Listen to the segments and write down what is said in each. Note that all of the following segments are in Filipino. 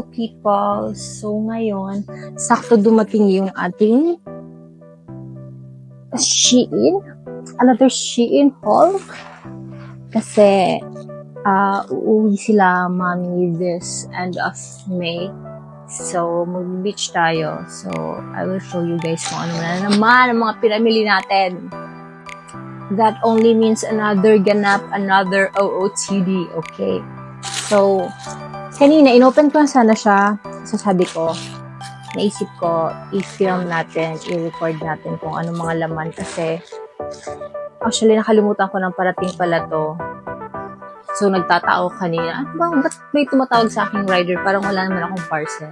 People, so ngayon, sakto dumating yung ating Shein, another Shein haul, kasi uuwi sila mami this end of May, so mag-beach tayo, so I will show you guys kung ano na naman ang mga pinamili natin. That only means another ganap, another OOTD, okay? So, kanina, inopen ko sana siya. Sasabi ko, naisip ko, i-film natin, i-record natin kung anong mga laman kasi actually, nakalimutan ko ng parating pala to. So, nagtatao kanina. Ba't may tumatawag sa aking rider? Parang wala naman akong parcel.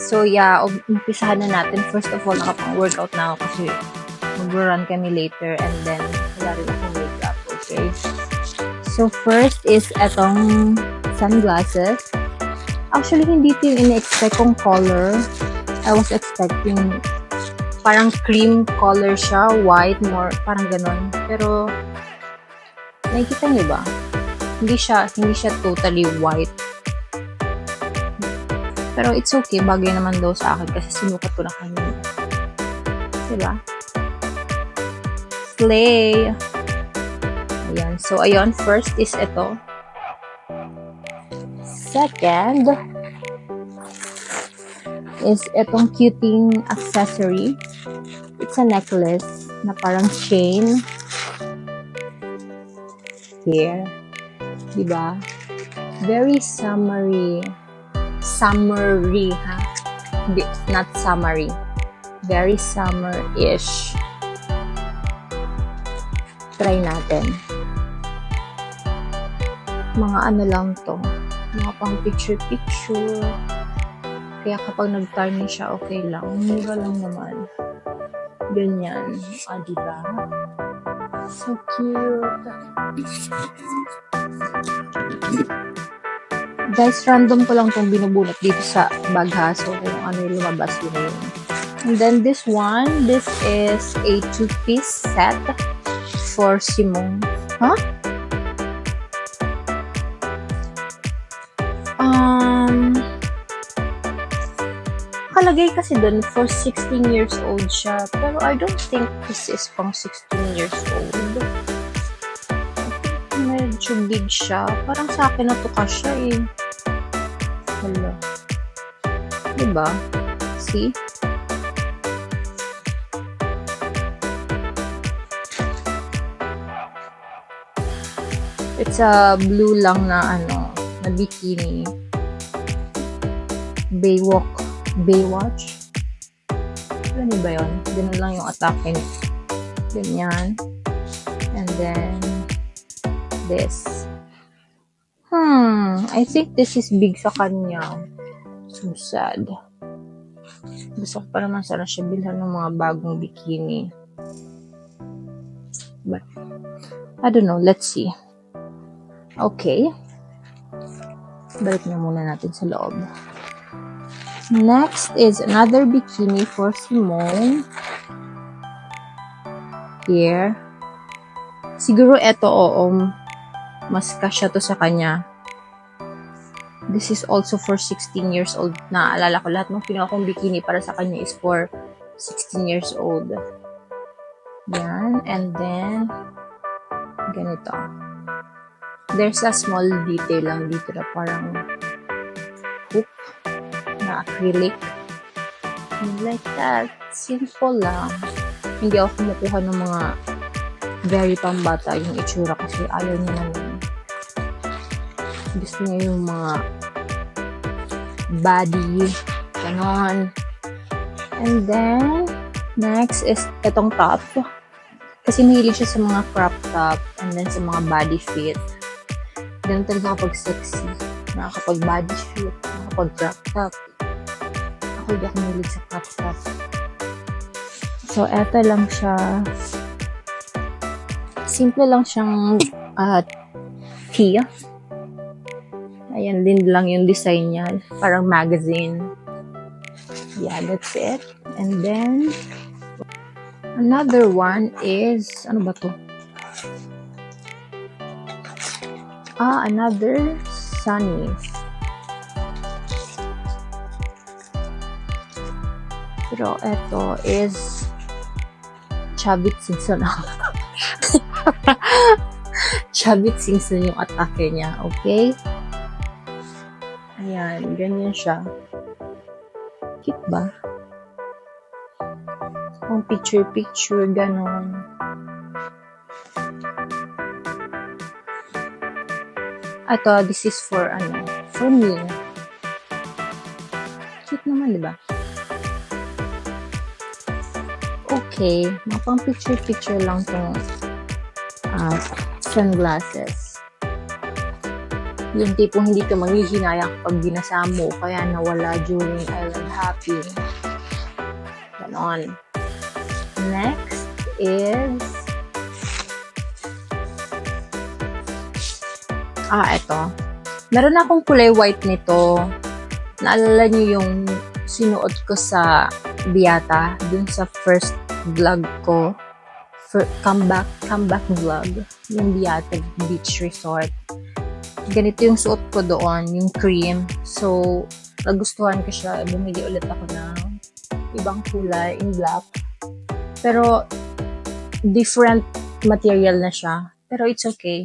So, yeah, umpisahan na natin. First of all, nakapang-workout na ako kasi mag-run kami later and then wala rin akong makeup, okay? So, first is etong sunglasses. Actually, hindi ito yung in-expect kong color. I was expecting parang cream color siya, white, more, parang ganon. Pero, nakikita niyo ba? Hindi siya totally white. Pero it's okay, bagay naman daw sa akin kasi sinukat ko na kanina. Diba? Slay! Ayan. So, ayun. First is ito. Second is itong cuting accessory. It's a necklace na parang chain. Here. Diba? Very summery. Summery, ha? Not summery. Very summer-ish. Try natin. Mga ano lang to. Mga pang picture-picture. Kaya kapag nag-tarnish siya, okay lang. Mura lang naman. Ganyan. Diba? So cute. Guys, random ko lang itong binubunot dito sa bag ha. So, kung ano yung lumabas yun. And then this one, this is a 2-piece set for Simone. Huh? Kalagay kasi dun for 16 years old siya. Pero I don't think this is pang 16 years old. Medyo big siya. Parang sa akin natuka siya eh. Hala. Diba? See? It's a blue lang na na bikini. Baywatch. Ano ba yun? Ganun lang yung atake. Ganyan. And then, this. I think this is big sa kanya. So sad. Gusto ko pa naman sana siya bilhan ng mga bagong bikini. But, I don't know. Let's see. Okay. Balik na muna natin sa loob. Next is another bikini for Simone. Here. Siguro ito, mas kasya to sa kanya. This is also for 16 years old. Naalala ko lahat ng pinuha kong bikini para sa kanya is for 16 years old. Yan. And then, ganito. There's a small detail lang dito na parang hook na acrylic. Like that. Simple lang. Hindi ako kumukuha ng mga very pambata yung itsura kasi ayaw niya naman. Gusto niya yung mga body. Ganon. And then, next is itong top. Kasi mahilig siya sa mga crop top and then sa mga body fit. Ganun talaga kapag sexy. Nakakapag body fit, nakakapag crop top. Ako hindi ako mahilig sa crop top. So, eto lang siya. Simple lang siyang tee. Ayan din lang yung design niya. Parang magazine. Yeah, that's it. And then, another one is, ano ba to? Another Sunnies. Pero ito is Chavit Singson. Chavit Singson yung atake niya, okay? Ayan, ganyan siya. Cute ba? Ang picture-picture, ganon. Ito, this is for me. Cute naman, di ba? Okay, mapang picture-picture lang tong sunglasses. Yung tipong hindi ka manghihinayang kapag binasa mo, kaya nawala during island hopping. Ganon. Next is ito. Meron akong kulay white nito. Naalala niyo yung sinuot ko sa Biata, dun sa first vlog ko. Comeback vlog. Yung Biata Beach Resort. Ganito yung suot ko doon, yung cream. So, nagustuhan ko siya. Bumili ulit ako ng ibang kulay in black. Pero, different material na siya. Pero it's okay.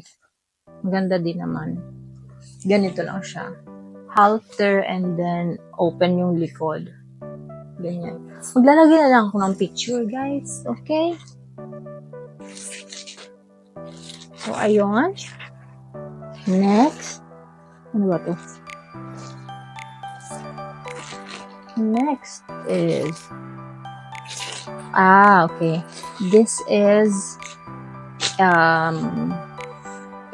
Maganda din naman. Ganito lang siya. Halter and then open yung likod. Ganyan. Maglalagay na lang ako ng picture, guys. Okay? So, ayun. Next. Ano ba to? Next is okay. This is a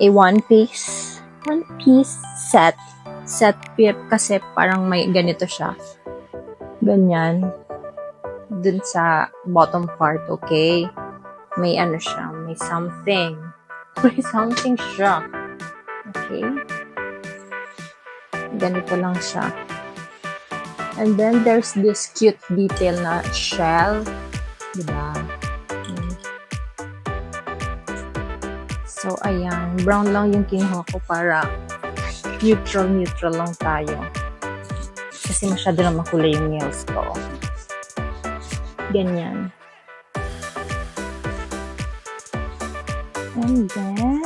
one-piece set kasi parang may ganito siya. Ganyan. Dun sa bottom part, okay? May siya, may something. May something siya. Okay? Ganito lang siya. And then, there's this cute detail na shell. Diba? So, ayan. Brown lang yung kinuha ko para neutral lang tayo. Kasi masyado na makulay yung nails ko. Ganyan. And then,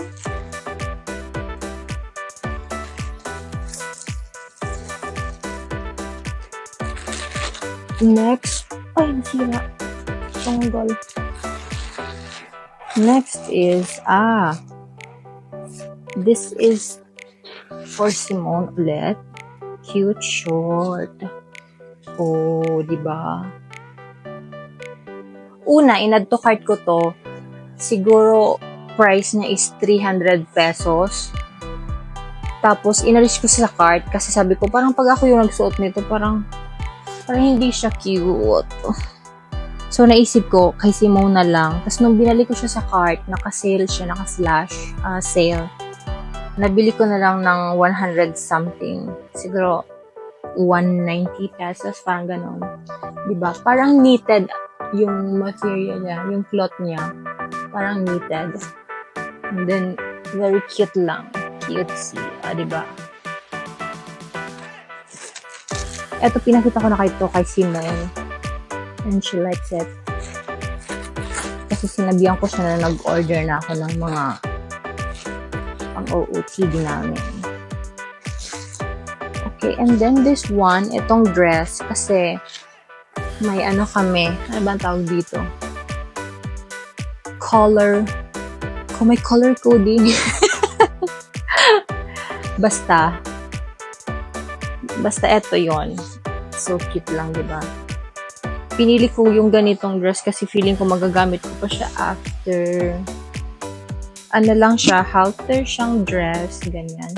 next, nasira. Tunggal. Next is, this is for Simone ulit. Cute short. Oh, diba? Una, in-add to cart ko to. Siguro, price niya is 300 pesos. Tapos, inalis ko sa cart kasi sabi ko, parang pag ako yung nagsuot nito, parang hindi siya cute. So, naisip ko, kay Simone na lang. Tapos, nung binali ko siya sa cart, naka-sale siya, naka-slash sale. Nabili ko na lang ng 100 something. Siguro, 190 pesos, parang ganon. Diba? Parang knitted yung material niya, yung cloth niya. Parang knitted. And then, very cute lang. Cutesy. Diba? Eto, pinakita ko na kay Simone. And she likes it. Kasi sinabihan ko siya na nag-order na ako ng mga pang-OOTD namin. Okay, and then this one, itong dress, kasi may kami, ano ba ang tawag dito? May color coding. Basta eto yon. So cute lang, diba? Pinili ko yung ganitong dress kasi feeling ko magagamit ko pa siya after. Lang siya, halter siyang dress, ganyan.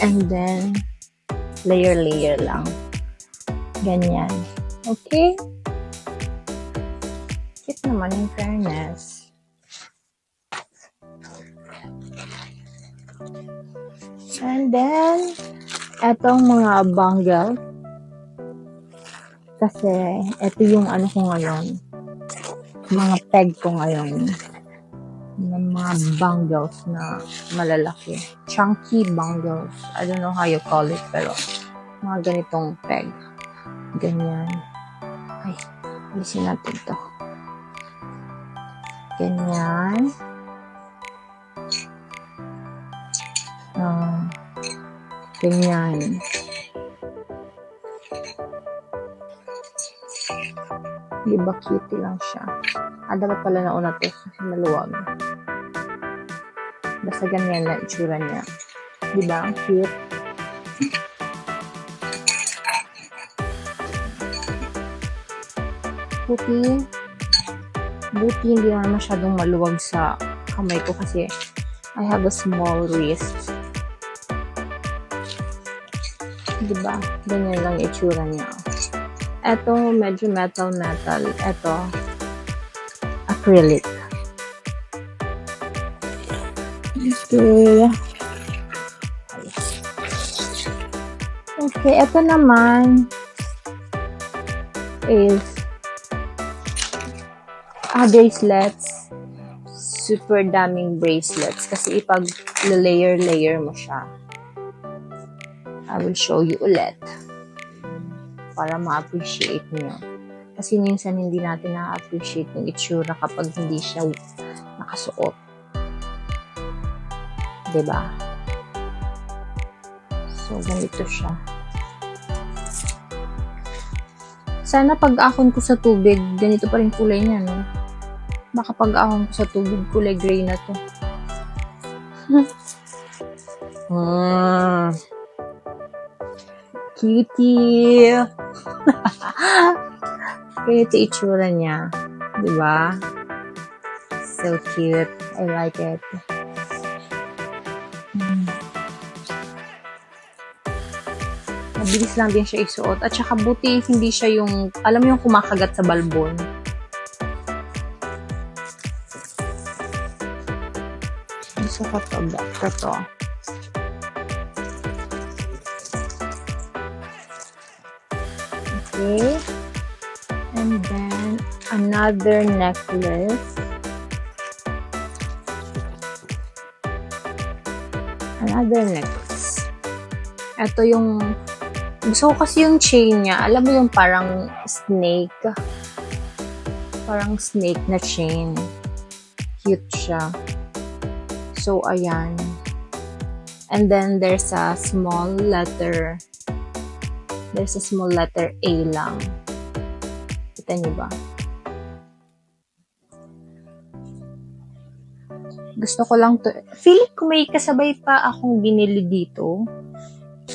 And then, layer lang. Ganyan. Okay? Cute naman in fairness. And then, etong mga bangle. Kasi, ito yung ko ngayon. Mga peg ko ngayon. Ng mga bangles na malalaki. Chunky bangles. I don't know how you call it, pero mga ganitong peg. Ganyan. Ay, Alisin natin to. Ganyan. Ganyan. Di ba cute lang siya? Dapat pala nauna to kasi maluwag. Basta ganyan na itsura niya. Di ba? Ang cute. Buti hindi naman masyadong maluwag sa kamay ko kasi I have a small wrist. Diba? Ganyan lang itsura niya. Eto, medyo metal. Eto, acrylic. Okay, eto naman is bracelets. Super daming bracelets kasi ipag layer mo siya. I will show you ulit para ma-appreciate niyo. Kasi minsan hindi natin na-appreciate yung itsura kapag hindi siya nakasuot. Diba? So, ganito siya. Sana pag-ahon ko sa tubig, ganito pa rin kulay niya, no? Baka pag-ahon ko sa tubig, kulay gray na to. Cutie! Ganito itsura niya. Diba? So cute. I like it. Mabilis lang din siya isuot. At saka buti hindi siya yung, alam mo yung kumakagat sa balbon. Gusto ko to. Okay. And then, another necklace. Ito yung, gusto ko kasi yung chain niya. Alam mo yung parang snake. Parang snake na chain. Cute siya. So, ayan. And then, there's a small letter A lang. Kita niyo ba? Gusto ko lang to. Feeling ko may kasabay pa akong binili dito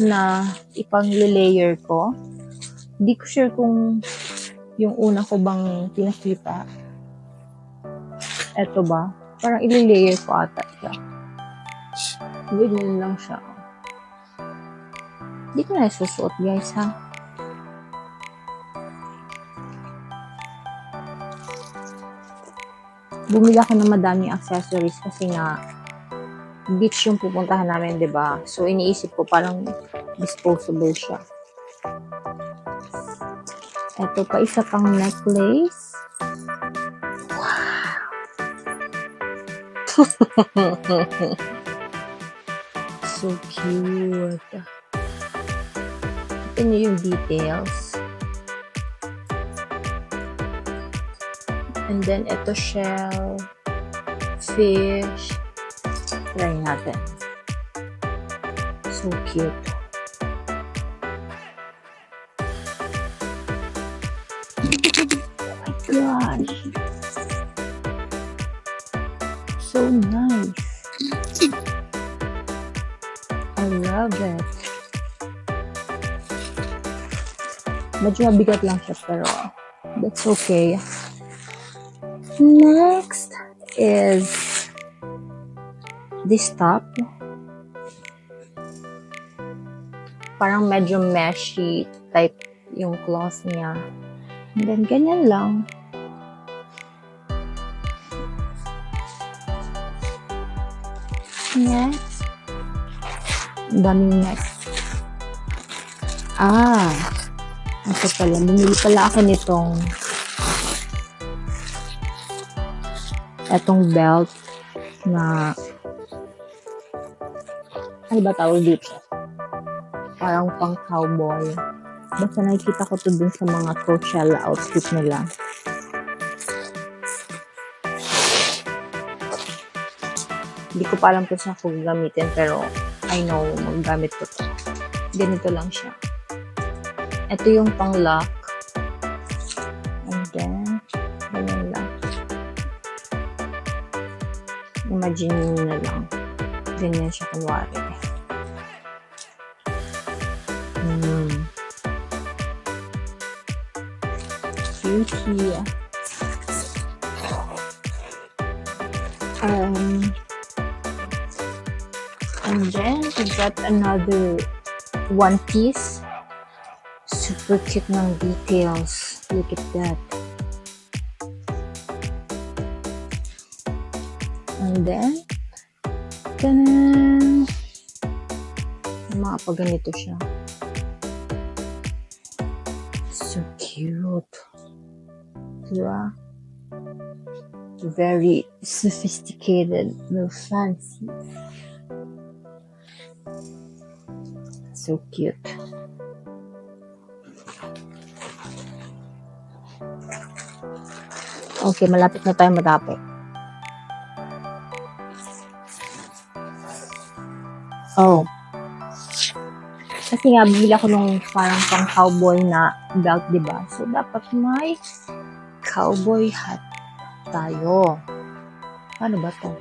na ipang-layer ko. Di ko sure kung yung una ko bang pinakita. Eto ba? Parang i-layer ko ata siya. Ganyan lang siya. Di ko na susuot, guys, ha? Bumili ako ng madaming accessories kasi nga beach yung pupuntahan namin, diba? So, iniisip ko parang disposable siya. Ito pa, isa pang necklace. Wow! So cute. Ito niyo yung details. And then, ito shell, fish. Try natin. So cute. Oh my gosh. So nice. I love it. Medyo mabigat lang siya pero that's okay. Next is this top. Parang medyo meshy type yung cloth niya. And then, ganyan lang. Next. Ang daming next. Ito pala. Bumili pala ako nitong etong belt na ano ba tawag dito? Parang pang cowboy. Basta nakikita ko to dun sa mga Coachella outfit nila. Hindi ko pa alam kung saan ko gamitin, pero I know magagamit ko to. Ganito lang siya. Ito yung pang-lock. And then, ganyan lang. Imagine nyo na lang. Ganyan siya kunwari. Beauty. And then, we got another one piece. Super cute ng details. Look at that. And then, tanan! Mga pag ganito siya. So cute. Diba? Very sophisticated. No fancy. So cute. Okay, malapit na tayo matapos. Oh. Kasi nga, bibili ako nung parang pang cowboy na belt, diba? So, dapat may cowboy hat tayo. Ano ba to?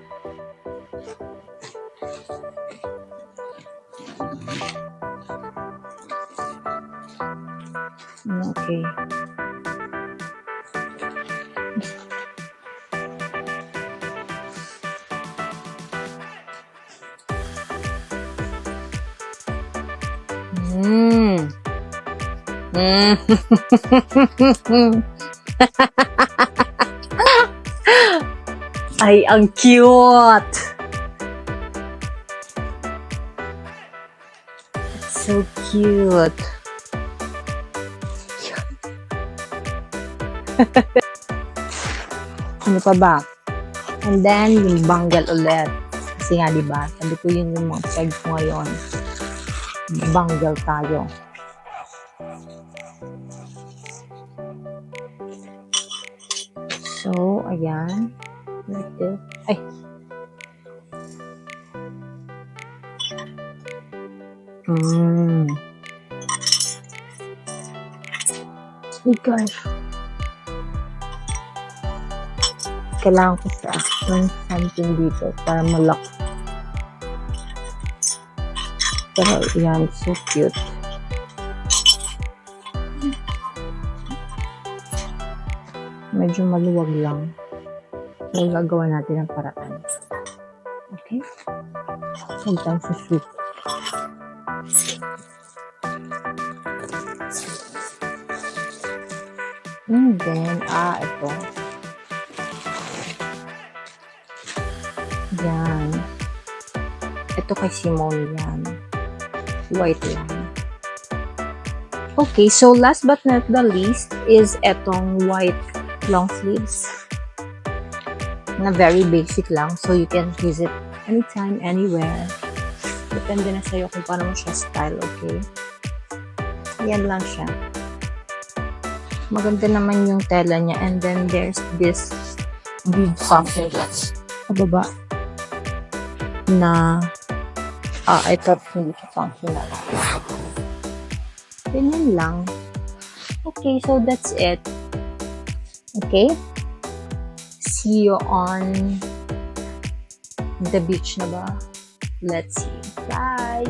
Okay. Ay, ang cute! It's so cute. Ano pa ba? And then, yung bangle ulit. Kasi nga, diba? Sabi ko yun yung mga peg ko ngayon. Bangle tayo. So, ayan. Like this. Ay! Oh gosh. Kailangan ko sa ng something dito para malak. Pero, yan. So cute. Medyo maluwag lang. So, gagawa natin ang paraan. Okay? Huwag tayong susuk. And then, ito. Yan. Ito kay Simone yan. White lang. Okay, so last but not the least is etong white long sleeves. Na very basic lang. So, you can use it anytime, anywhere. Depende na sa'yo kung paano mo siya style, okay? Yan lang siya. Maganda naman yung tela niya. And then, there's this bead something sa baba na I thought hindi siya functional. Ganyan lang. Okay, so that's it. Okay? See you on the beach na ba? Let's see. Bye!